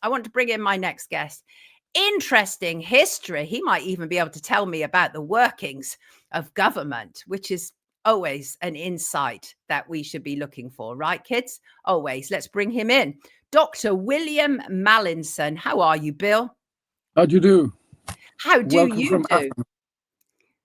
I want to bring in my next guest. Interesting history. He might even be able to tell me about the workings of government, which is always an insight that we should be looking for, right, kids? Always. Let's bring him in. Dr. William Mallinson. How are you, Bill? How do you do? How do Welcome you from do? Athens.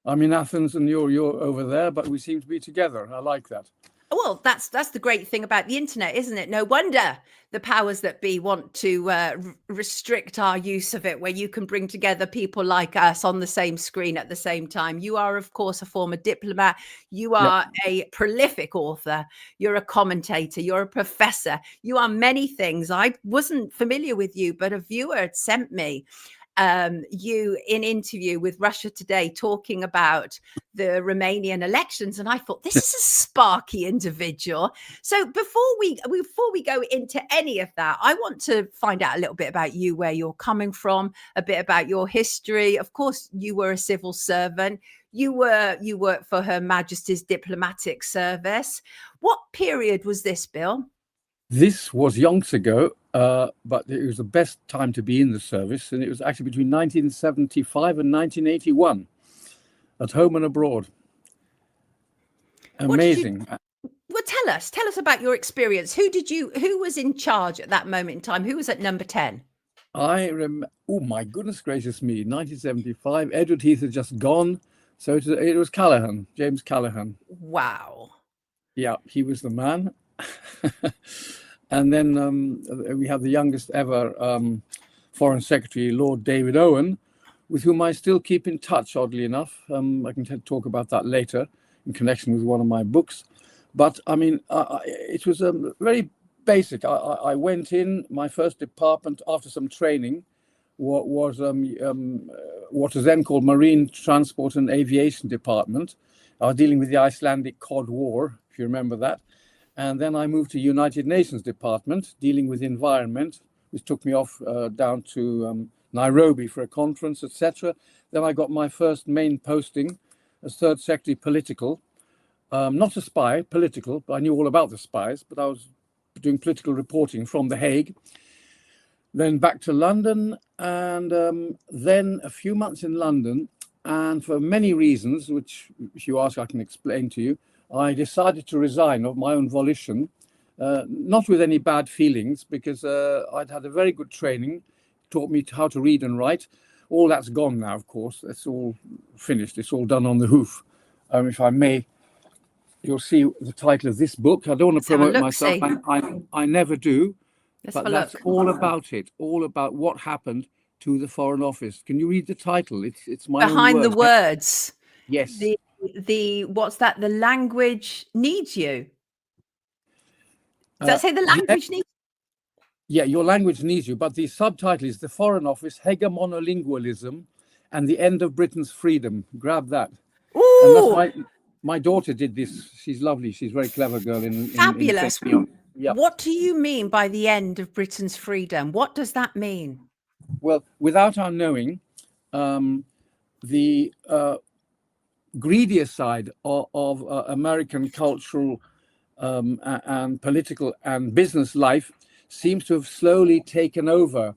I'm in Athens and you're over there, but we seem to be together. I like that. Well, that's the great thing about the internet, isn't it? No wonder the powers that be want to restrict our use of it, where you can bring together people like us on the same screen at the same time. You are, of course, a former diplomat. You are a prolific author. You're a commentator. You're a professor. You are many things. I wasn't familiar with you, but a viewer had sent me you in interview with Russia Today talking about the Romanian elections, and I thought, this is a sparky individual. So before we go into any of that, I want to find out a little bit about you, where you're coming from, a bit about your history. Of course, you were a civil servant. You worked for Her Majesty's Diplomatic Service. What period was this, Bill? This was yonks ago, but it was the best time to be in the service, and it was actually between 1975 and 1981, at home and abroad. Amazing. Well, tell us about your experience. Who was in charge at that moment in time? Who was at number 10? Oh my goodness gracious me, 1975, Edward Heath had just gone, so it was Callaghan, James Callaghan. Wow. Yeah, he was the man. And then we have the youngest ever Foreign Secretary, Lord David Owen, with whom I still keep in touch, oddly enough. I can talk about that later in connection with one of my books. But I mean, it was very basic. I went in, my first department after some training what was then called Marine Transport and Aviation Department. I was dealing with the Icelandic Cod War, if you remember that. And then I moved to United Nations Department, dealing with environment, which took me off down to Nairobi for a conference, etc. Then I got my first main posting as Third Secretary Political. Not a spy, political, but I knew all about the spies, but I was doing political reporting from The Hague. Then back to London, and then a few months in London. And for many reasons, which if you ask, I can explain to you, I decided to resign of my own volition, not with any bad feelings, because I'd had a very good training, taught me how to read and write. All that's gone now, of course. It's all finished. It's all done on the hoof. If I may, you'll see the title of this book. I don't want to promote myself. I never do. But that's all about it. All about what happened to the Foreign Office. Can you read the title? It's my Behind the words. Yes. What's that? The language needs you. Does that say the language needs? Yeah, your language needs you. But the subtitle is The Foreign Office, Hegemonolingualism and the End of Britain's Freedom. Grab that. Ooh. And that's my daughter did this. She's lovely. She's a very clever girl. Fabulous. Yeah. What do you mean by the end of Britain's freedom? What does that mean? Well, without our knowing, the greedier side of American cultural and political and business life seems to have slowly taken over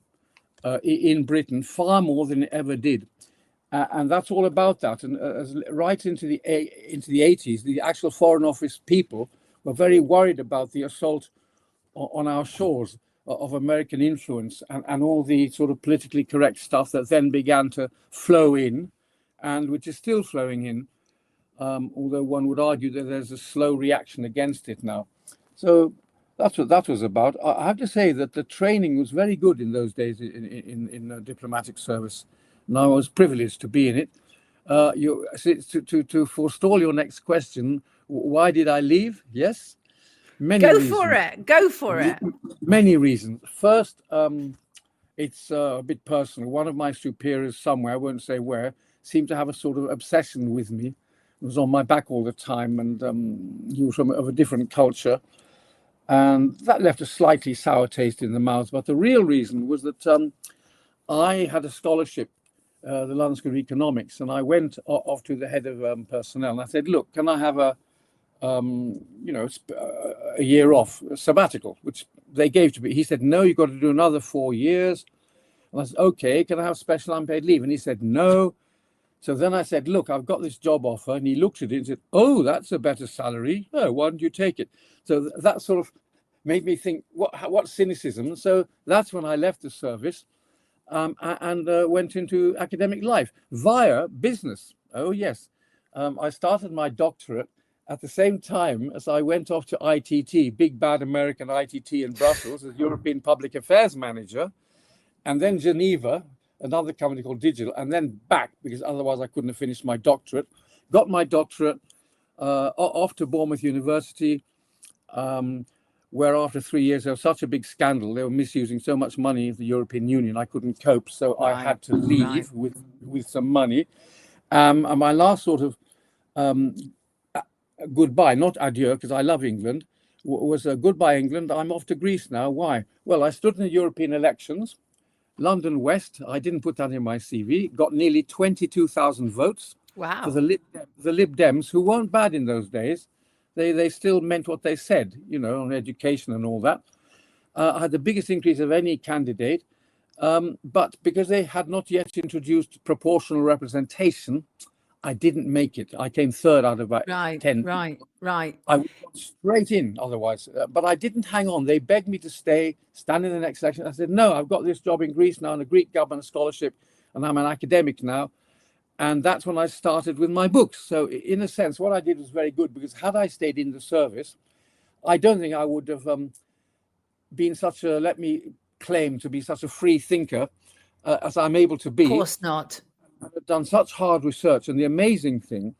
in Britain far more than it ever did. And that's all about that. And right into the 80s, the actual Foreign Office people were very worried about the assault on our shores of American influence and all the sort of politically correct stuff that then began to flow in, and which is still flowing in, although one would argue that there's a slow reaction against it now. So that's what that was about. I have to say that the training was very good in those days in diplomatic service, and I was privileged to be in it. To forestall your next question, why did I leave? Yes, many reasons. Go for it. Many reasons. First, it's a bit personal. One of my superiors somewhere, I won't say where, seemed to have a sort of obsession with me. He was on my back all the time, and he was of a different culture. And that left a slightly sour taste in the mouth. But the real reason was that I had a scholarship, the London School of Economics, and I went off to the head of personnel, and I said, look, can I have a a year off, a sabbatical, which they gave to me. He said, no, you've got to do another 4 years. And I said, okay, can I have special unpaid leave? And he said, no. So then I said, look, I've got this job offer. And he looked at it and said, oh, that's a better salary. Oh, why don't you take it? So that sort of made me think, what cynicism? So that's when I left the service and went into academic life via business. Oh, yes. I started my doctorate at the same time as I went off to ITT, big bad American ITT in Brussels, as European Public Affairs Manager, and then Geneva, another company called Digital, and then back, because otherwise I couldn't have finished my doctorate. Got my doctorate off to Bournemouth University, where after 3 years there was such a big scandal. They were misusing so much money of the European Union, I couldn't cope, so I had to leave with some money. And my last sort of goodbye, not adieu, because I love England, was a goodbye England. I'm off to Greece now. Why? Well, I stood in the European elections, London West. I didn't put that in my CV. Got nearly 22,000 votes. Wow. For the Lib Dems, who weren't bad in those days. They still meant what they said, on education and all that. I had the biggest increase of any candidate. But because they had not yet introduced proportional representation, I didn't make it. I came third out of about 10. Right. I would have gone straight in otherwise, but I didn't hang on. They begged me to stay, stand in the next election. I said, no, I've got this job in Greece now on a Greek government scholarship, and I'm an academic now. And that's when I started with my books. So in a sense, what I did was very good, because had I stayed in the service, I don't think I would have been such a, let me claim to be such a free thinker as I'm able to be. Of course not. I've done such hard research, and the amazing thing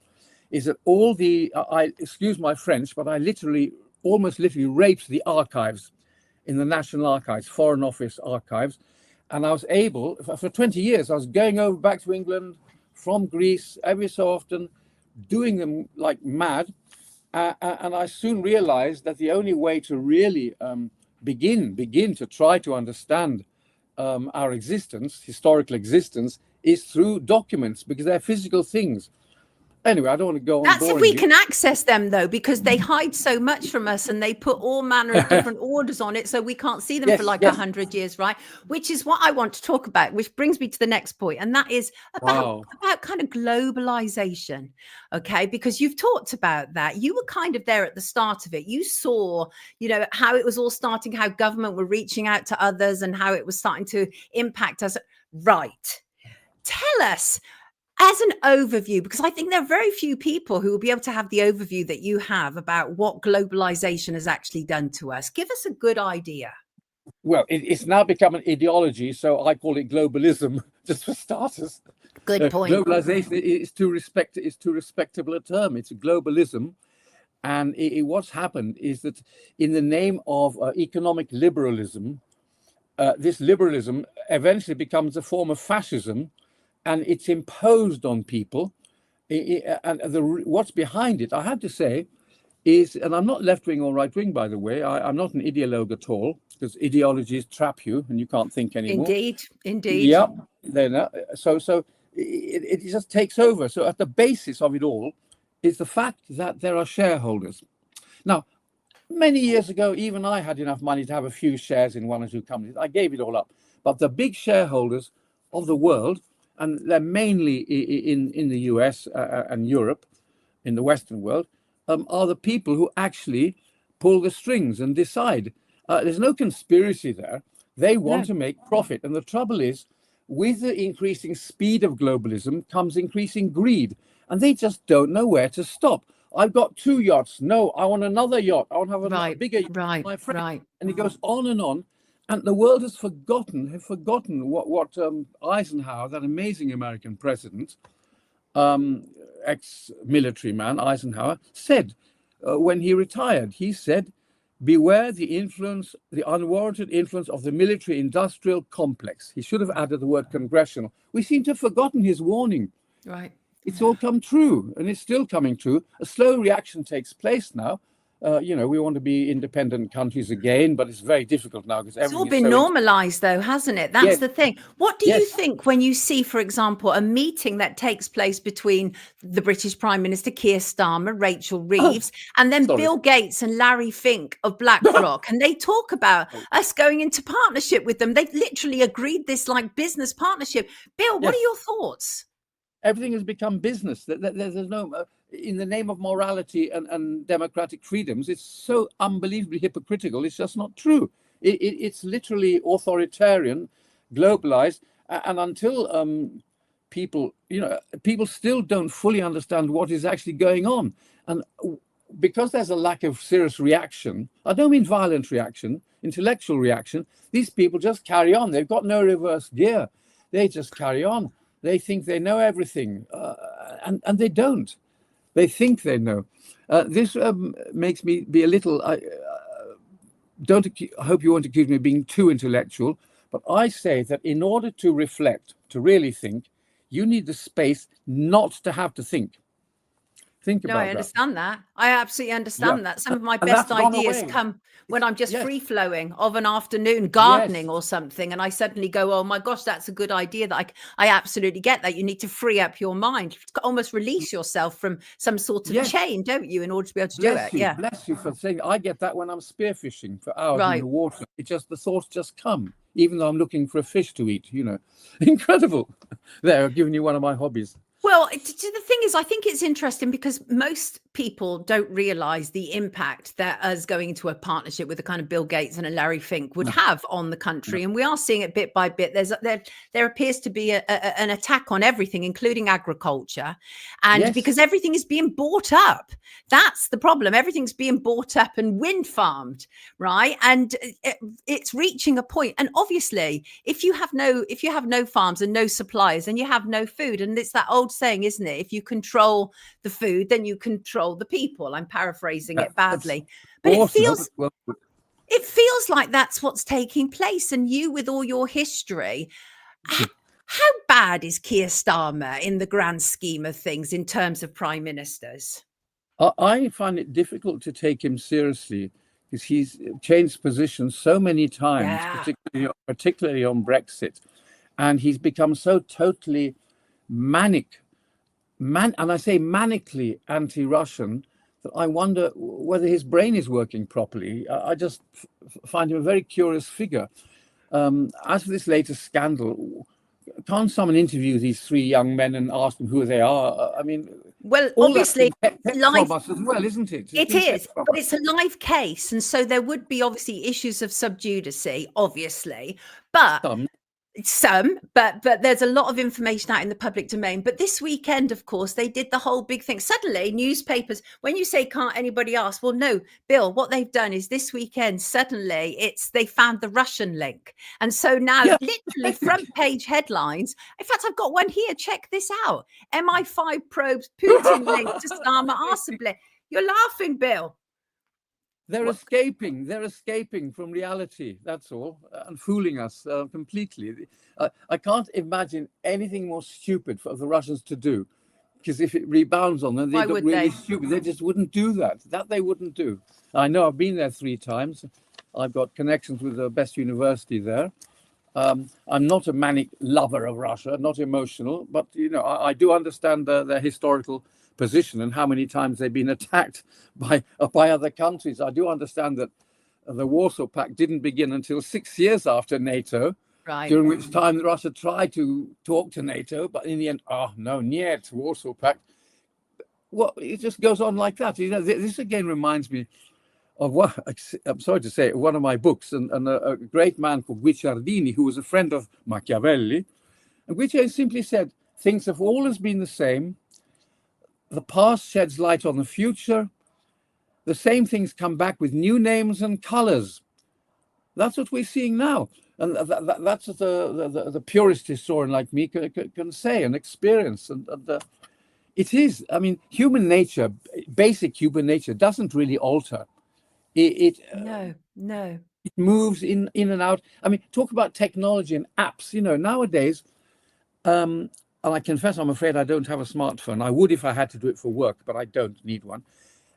is that all the I excuse my French, but I almost literally raped the archives in the National Archives, Foreign Office archives, and I was able for 20 years. I was going over back to England from Greece every so often, doing them like mad, and I soon realized that the only way to really begin to try to understand our existence, historical existence, is through documents, because they're physical things. Anyway, I don't want to go on. That's if we can access them, though, because they hide so much from us, and they put all manner of different orders on it, so we can't see them for like 100 years, right? Which is what I want to talk about, which brings me to the next point, and that is about kind of globalization, okay? Because you've talked about that. You were kind of there at the start of it. You saw, how it was all starting, how government were reaching out to others, and how it was starting to impact us. Right. Tell us, as an overview, because I think there are very few people who will be able to have the overview that you have about what globalization has actually done to us. Give us a good idea. Well, it's now become an ideology, so I call it globalism, just for starters. Good point. Globalization is too respectable a term. It's a globalism. And what's happened is that in the name of economic liberalism, this liberalism eventually becomes a form of fascism, and it's imposed on people. And what's behind it, I have to say, is, and I'm not left-wing or right-wing, by the way, I'm not an ideologue at all, because ideologies trap you and you can't think anymore. Indeed. Yeah, so it just takes over. So at the basis of it all is the fact that there are shareholders. Now, many years ago, even I had enough money to have a few shares in one or two companies. I gave it all up. But the big shareholders of the world, and they're mainly in the US and Europe, in the Western world, are the people who actually pull the strings and decide. There's no conspiracy there. They want to make profit. And the trouble is, with the increasing speed of globalism comes increasing greed. And they just don't know where to stop. I've got 2 yachts. No, I want another yacht. I want to have a bigger yacht. My friend. And it goes on and on. And the world has forgotten what Eisenhower, that amazing American president, ex-military man Eisenhower, said when he retired. He said, beware the unwarranted influence of the military-industrial complex. He should have added the word congressional. We seem to have forgotten his warning. Right. It's all come true, and it's still coming true. A slow reaction takes place now, we want to be independent countries again, but it's very difficult now because It's all everything is been so. normalized, though, hasn't it? That's Yes, the thing. What do you yes. think when you see, for example, a meeting that takes place between the British Prime Minister Keir Starmer, Rachel Oh, Reeves, and then sorry. Bill Gates and Larry Fink of BlackRock, and they talk about us going into partnership with them? They've literally agreed this like business partnership. Bill, what are Yes. your thoughts? Everything has become business. There's no, in the name of morality and democratic freedoms, it's so unbelievably hypocritical. It's just not true. It's literally authoritarian, globalized, and until people still don't fully understand what is actually going on, and because there's a lack of serious reaction. I don't mean violent reaction, intellectual reaction. These people just carry on. They've got no reverse gear. They just carry on. They think they know everything, and they don't. They think they know. This makes me be a little. I hope you won't accuse me of being too intellectual, but I say that in order to reflect, to really think, you need the space not to have to think. Think No, I about that. understand that. I absolutely Yeah, understand that. Some of my and that's best gone ideas away. come when I'm just Yes, free flowing of an afternoon yes, gardening or something, and I suddenly go, "Oh my gosh, that's a good idea." That I absolutely get that. You need to free up your mind, almost release yourself from some sort of yes. chain, don't you, in order to be able to do it? Yeah, Bless you for saying. I get that when I'm spearfishing for hours in right. the water. The thoughts just come, even though I'm looking for a fish to eat. Incredible. There, I've given you one of my hobbies. Well, the thing is, I think it's interesting because most people don't realize the impact that us going into a partnership with a kind of Bill Gates and a Larry Fink would No, have on the no. country. And we are seeing it bit by bit. There appears to be an attack on everything, including agriculture. And Yes, because everything is being bought up, that's the problem. Everything's being bought up and wind farmed, right? And it's reaching a point. And obviously, if you have no farms and no suppliers, then you have no food. And it's that old saying, isn't it? If you control the food, then you control the people. I'm paraphrasing it that's badly, but it awesome. feels Well, it feels like that's what's taking place. And you, with all your history, how bad is Keir Starmer in the grand scheme of things in terms of prime ministers? I find it difficult to take him seriously because he's changed positions so many times, Yeah. particularly on Brexit, and he's become so totally manic, and I say manically anti-Russian, that I wonder whether his brain is working properly. I just find him a very curious figure. As for this latest scandal, can't someone interview these three young men and ask them who they are? I mean, Well, all that's obviously, been kept from life us as well, isn't it? It's it been kept is, from but us. it's a live case, and so there would be obviously issues of sub judice, obviously, but but there's a lot of information out in the public domain. But this weekend, of course, they did the whole big thing. Suddenly, newspapers, when you say can't anybody ask, well, no, Bill, what they've done is this weekend, suddenly they found the Russian link. And so now Yeah, literally front page headlines. In fact, I've got one here. Check this out. MI5 probes Putin link to Starmer arson. You're laughing, Bill. they're What? escaping. They're escaping from reality. That's all, and fooling us completely. I can't imagine anything more stupid for the Russians to do, because if it rebounds on them, they Why look would really they? stupid. They just wouldn't do that. That they wouldn't do. I know. I've been there 3 times. I've got connections with the best university there. I'm not a manic lover of Russia, not emotional, but I do understand their historical position and how many times they've been attacked by other countries. I do understand that the Warsaw Pact didn't begin until 6 years after NATO, Right. during which time Russia tried to talk to NATO, but in the end, no, niet, Warsaw Pact. Well, it just goes on like that. This again reminds me of what, I'm sorry to say, one of my books, and a great man called Guicciardini, who was a friend of Machiavelli. And Guicciardini simply said, things have always been the same. The past sheds light on the future. The same things come back with new names and colors. That's what we're seeing now. And that's what the purist historian like me can say and experience. And it is, I mean, human nature, basic human nature doesn't really alter. No. It moves in and out. I mean, talk about technology and apps. Nowadays, and I confess, I'm afraid I don't have a smartphone. I would if I had to do it for work, but I don't need one.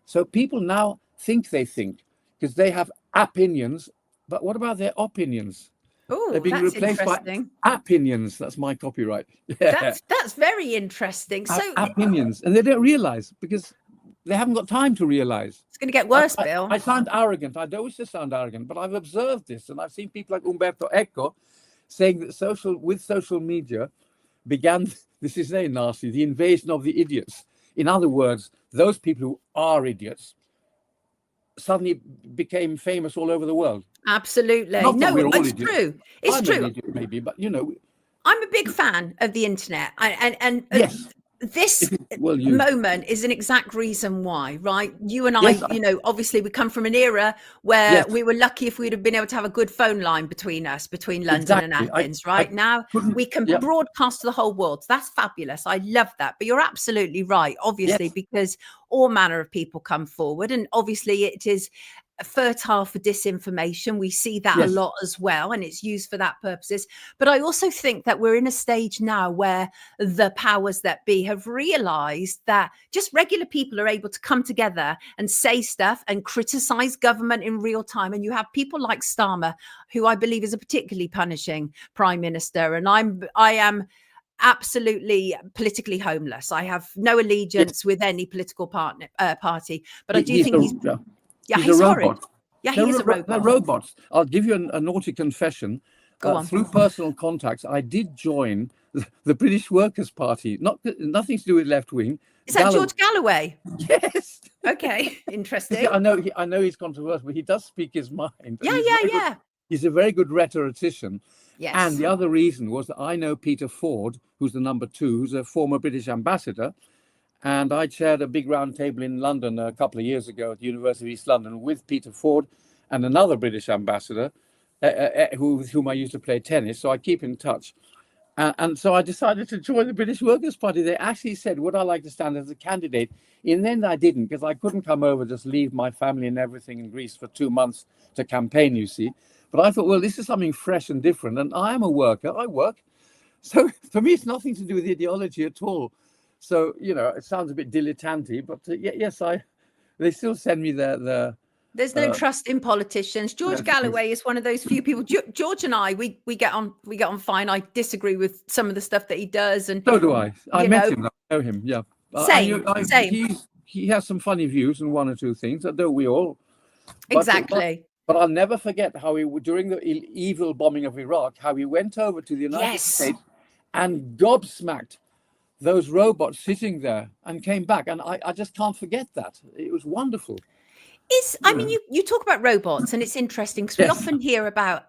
So people now think they think, because they have opinions. But what about their opinions? They're Oh, being that's replaced by interesting. opinions. That's my copyright. Yeah, That's very interesting. So opinions, and they don't realize because they haven't got time to realize. it's going to get worse, Bill. I sound arrogant. I don't wish to sound arrogant, but I've observed this, and I've seen people like Umberto Eco saying that social media began, this is very nasty, the invasion of the idiots. In other words, those people who are idiots suddenly became famous all over the world. Absolutely. Not that No, we're all it's idiots. true. It's I'm true. an idiot maybe, but you know. I'm a big fan of the internet, and Yes. this Well, you. moment is an exact reason why, right? You and I, Yes, you know, obviously we come from an era where Yes. we were lucky if we'd have been able to have a good phone line between us, between London and Exactly. Athens, right? Now we can yeah. broadcast to the whole world. That's fabulous. I love that. But you're absolutely right, obviously, Yes. because all manner of people come forward, and obviously it is fertile for disinformation. We see that a Yes. lot as well, and it's used for that purposes. But I also think that we're in a stage now where the powers that be have realized that just regular people are able to come together and say stuff and criticize government in real time. And you have people like Starmer, who I believe is a particularly punishing prime minister. And I am absolutely politically homeless. I have no allegiance with any political party, but I do think he's a horrid. robot. Yeah, he is a robot. They're robots. I'll give you a naughty confession. Go on. Through personal contacts, I did join the British Workers' Party. Nothing to do with left wing. Is that George Galloway? Yes. Okay, interesting. I know he's controversial, but he does speak his mind. Yeah. He's a very good rhetorician. Yes. And the other reason was that I know Peter Ford, who's the number 2, who's a former British ambassador. And I chaired a big round table in London a couple of years ago at the University of East London with Peter Ford and another British ambassador with whom I used to play tennis. So I keep in touch. And so I decided to join the British Workers' Party. They actually said, would I like to stand as a candidate? In the end, I didn't, because I couldn't come over, just leave my family and everything in Greece for 2 months to campaign, you see. But I thought, well, this is something fresh and different. And I am a worker. I work. So for me, it's nothing to do with ideology at all. So, you know, it sounds a bit dilettante, but yes, they still send me There's no trust in politicians. George Galloway is one of those few people. George and I, we get on fine. I disagree with some of the stuff that he does, and so do I. I met him. I know him. Yeah, same. He has some funny views on one or two things. Don't we all? Exactly. But I'll never forget how during the evil bombing of Iraq, how he went over to the United States and gobsmacked those robots sitting there and came back. And I just can't forget that. It was wonderful. I mean, you talk about robots, and it's interesting because we often hear about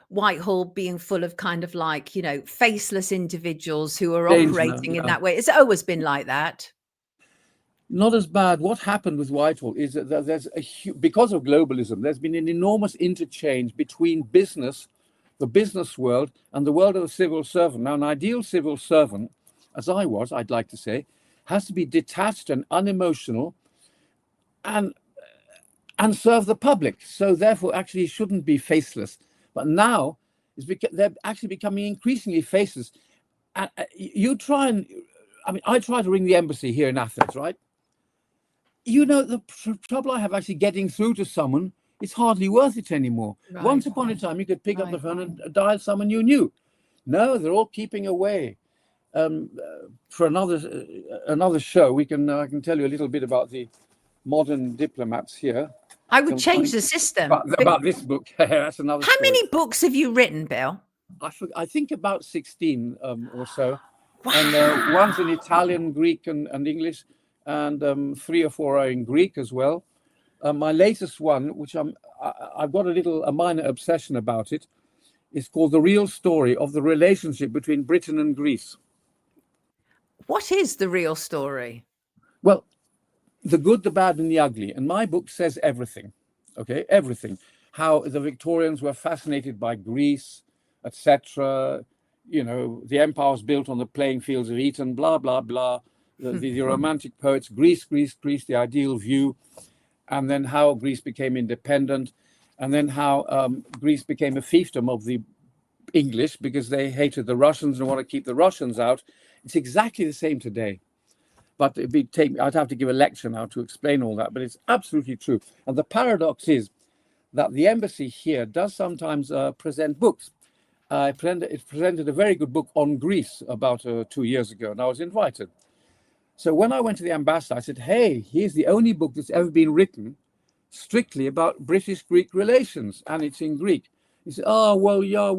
Whitehall being full of kind of like, you know, faceless individuals who are operating in that way. It's always been like that. Not as bad. What happened with Whitehall is that there's because of globalism, there's been an enormous interchange between business, the business world, and the world of the civil servant. Now, an ideal civil servant, as I was, I'd like to say, has to be detached and unemotional and serve the public. So therefore, actually shouldn't be faceless. But now they're actually becoming increasingly faceless. I try to ring the embassy here in Athens, right? You know, the trouble I have actually getting through to someone, it's hardly worth it anymore. Right. Once upon a time, you could pick up the phone and dial someone you knew. No, they're all keeping away. For another show, I can tell you a little bit about the modern diplomats here. I would change the system. About this book. That's another How story. many books have you written, Bill? I think about 16 or so. Wow. And one's in Italian, Greek, and English. And 3 or 4 are in Greek as well. My latest one, which I've got a minor obsession about it, is called The Real Story of the Relationship Between Britain and Greece. What is the real story? Well, the good, the bad, and the ugly. And my book says everything, okay? Everything. How the Victorians were fascinated by Greece, etc. You know, the empire was built on the playing fields of Eton, blah, blah, blah. The romantic poets, Greece, the ideal view, and then how Greece became independent, and then how Greece became a fiefdom of the English because they hated the Russians and want to keep the Russians out. It's exactly the same today. but I'd have to give a lecture now to explain all that, but it's absolutely true. And the paradox is that the embassy here does sometimes present books. It presented a very good book on Greece about 2 years ago, and I was invited. So when I went to the ambassador, I said, hey, here's the only book that's ever been written strictly about British-Greek relations, and it's in Greek. He said, oh, well, yeah,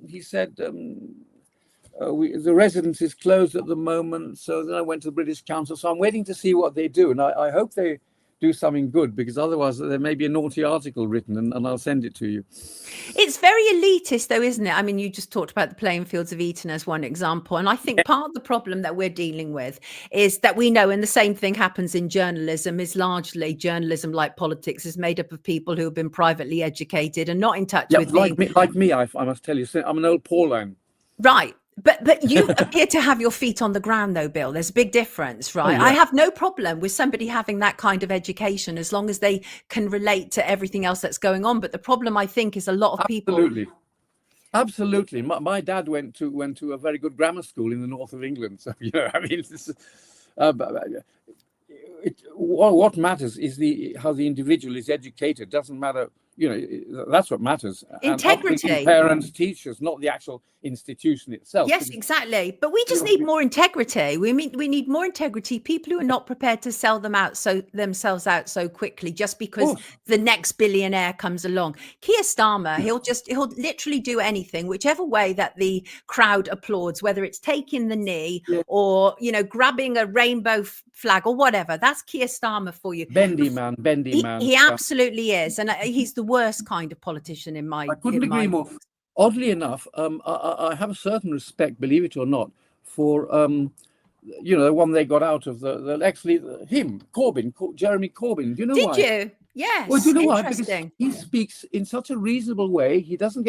he said, the residence is closed at the moment. So then I went to the British Council. So I'm waiting to see what they do. And I hope they do something good, because otherwise there may be a naughty article written, and I'll send it to you. It's very elitist, though, isn't it? I mean, you just talked about the playing fields of Eton as one example. And I think part of the problem that we're dealing with is that we know, and the same thing happens in journalism, is largely journalism, like politics, is made up of people who have been privately educated and not in touch with like me, I must tell you, I'm an old Pauline. Right. But you appear to have your feet on the ground, though, Bill. There's a big difference, right? Oh, yeah. I have no problem with somebody having that kind of education as long as they can relate to everything else that's going on. But the problem, I think, is a lot of people. Absolutely. My dad went to a very good grammar school in the north of England. So, I mean, what matters is how the individual is educated. Doesn't matter, that's what matters. Integrity. And parents, teachers, not the actual institution itself. Yes, exactly. But we just need more integrity. We need more integrity. People who are not prepared to sell themselves out so quickly just because the next billionaire comes along. Keir Starmer, he'll literally do anything, whichever way that the crowd applauds, whether it's taking the knee or grabbing a rainbow flag or whatever. That's Keir Starmer for you. Bendy man. He absolutely is, and he's the worst kind of politician in my. I couldn't agree more. Oddly enough, I have a certain respect, believe it or not, for the one they got out of Jeremy Corbyn. Do you know why? Did you? Yes. Well, do you know why? Because he speaks in such a reasonable way. He doesn't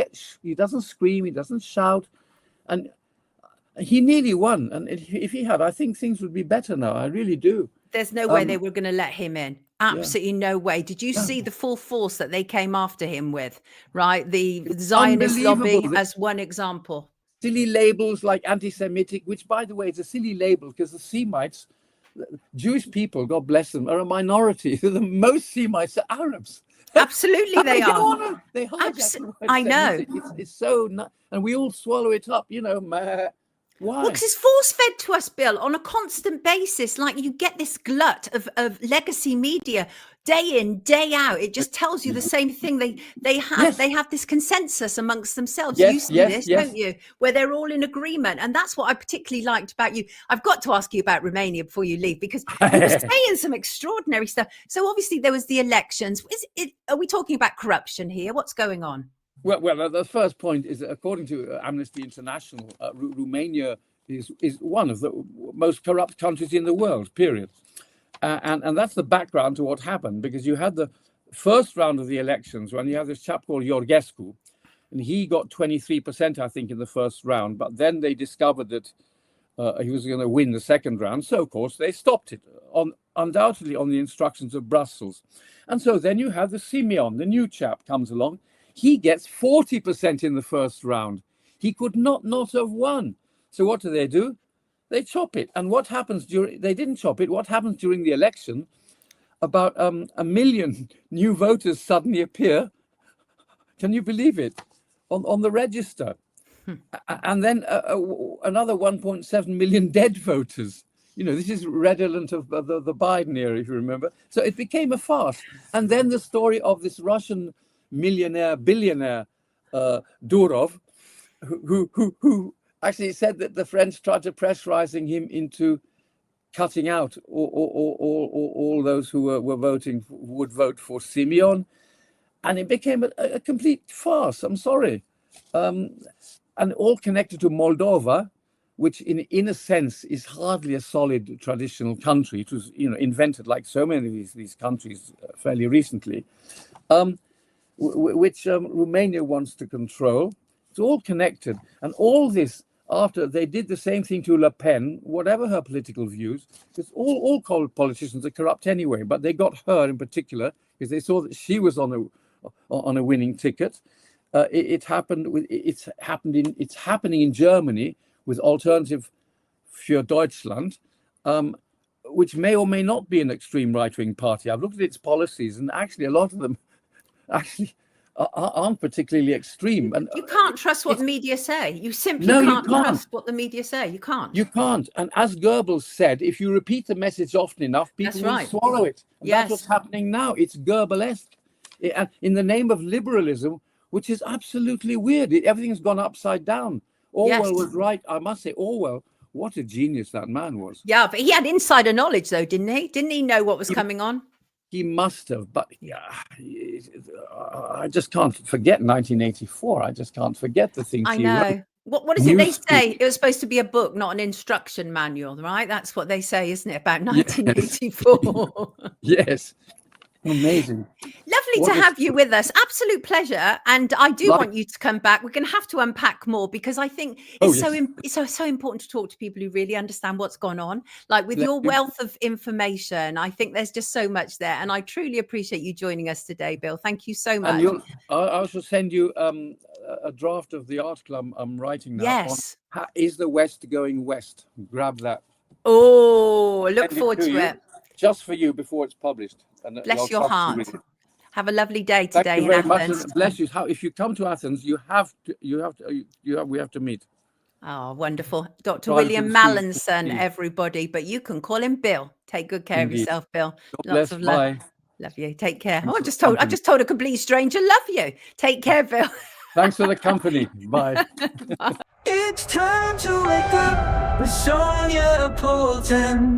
scream, he doesn't shout, and he nearly won. And if he had, I think things would be better now. I really do. There's no way they were going to let him in. Absolutely no way. Did you see the full force that they came after him with? Right, the Zionist lobby as one example. Silly labels like anti-Semitic, which, by the way, is a silly label because the Semites, Jewish people, God bless them, are a minority. The most Semites are Arabs. Absolutely, they are. They I know. It's so, and we all swallow it up. Why? Well, because it's force-fed to us, Bill, on a constant basis. Like, you get this glut of legacy media day in, day out. It just tells you the same thing. They have this consensus amongst themselves. You see this, don't you? Where they're all in agreement. And that's what I particularly liked about you. I've got to ask you about Romania before you leave, because you were saying some extraordinary stuff. So obviously there was the elections. Are we talking about corruption here? What's going on? Well, the first point is that according to Amnesty International, Romania is one of the most corrupt countries in the world, period. And that's the background to what happened, because you had the first round of the elections when you have this chap called Georgescu, and he got 23%, I think, in the first round. But then they discovered that he was going to win the second round. So, of course, they stopped it, undoubtedly on the instructions of Brussels. And so then you have the Simeon, the new chap, comes along. He gets 40% in the first round. He could not have won. So what do? They chop it. And what happens they didn't chop it. What happens during the election? About 1 million new voters suddenly appear. Can you believe it? On the register. And then another 1.7 million dead voters. This is redolent of the Biden era, if you remember. So it became a farce. And then the story of this Russian billionaire Durov, who actually said that the French tried to pressurizing him into cutting out all those who would vote for Simeon, and it became a complete farce. I'm sorry, and all connected to Moldova, which in a sense is hardly a solid traditional country. It was invented like so many of these countries fairly recently. Which Romania wants to control. It's all connected. And all this after they did the same thing to Le Pen, whatever her political views, because all politicians are corrupt anyway, but they got her in particular because they saw that she was on a winning ticket. It's happening in Germany with alternative für Deutschland, which may or may not be an extreme right-wing party. I've looked at its policies, and actually a lot of them actually aren't particularly extreme. And you can't trust what the media say. You simply No, you can't can't. trust what the media say. You can't. You can't. And as Goebbels said, if you repeat the message often enough, people That's will right. swallow it. And Yes. that's what's happening now. It's Goebbelesque. And in the name of liberalism, which is absolutely weird. Everything's gone upside down. Orwell Yes. was right. I must say, Orwell, what a genius that man was. Yeah, but he had insider knowledge, though, didn't he? Didn't he know what was coming on? He must have, but yeah, I just can't forget 1984. I just can't forget the things I he wrote. know. What is it they Newspeak. say? It was supposed to be a book, not an instruction manual, right? That's what they say, isn't it, about 1984? Yes. Amazing. Lovely to have you with us. Absolute pleasure. And I do want you to come back. We're going to have to unpack more, because I think it's so important to talk to people who really understand what's gone on. Like with your wealth of information, I think there's just so much there. And I truly appreciate you joining us today, Bill. Thank you so much. And I shall send you a draft of the article I'm writing now. Yes. On is the West going west? Grab that. Oh, look forward to it. Just for you before it's published. And bless your heart. Have a lovely day today. Thank you very much. Athens. Bless you. If you come to Athens, we have to meet. Oh, wonderful. Dr. William Mallinson, everybody, but you can call him Bill. Take good care of yourself, Bill. Lots of love. Bye. Love you. Take care. Oh, I just told a complete stranger, love you. Take care, Bill. Thanks for the company. Bye. It's time to wake up with Sonia Poulton.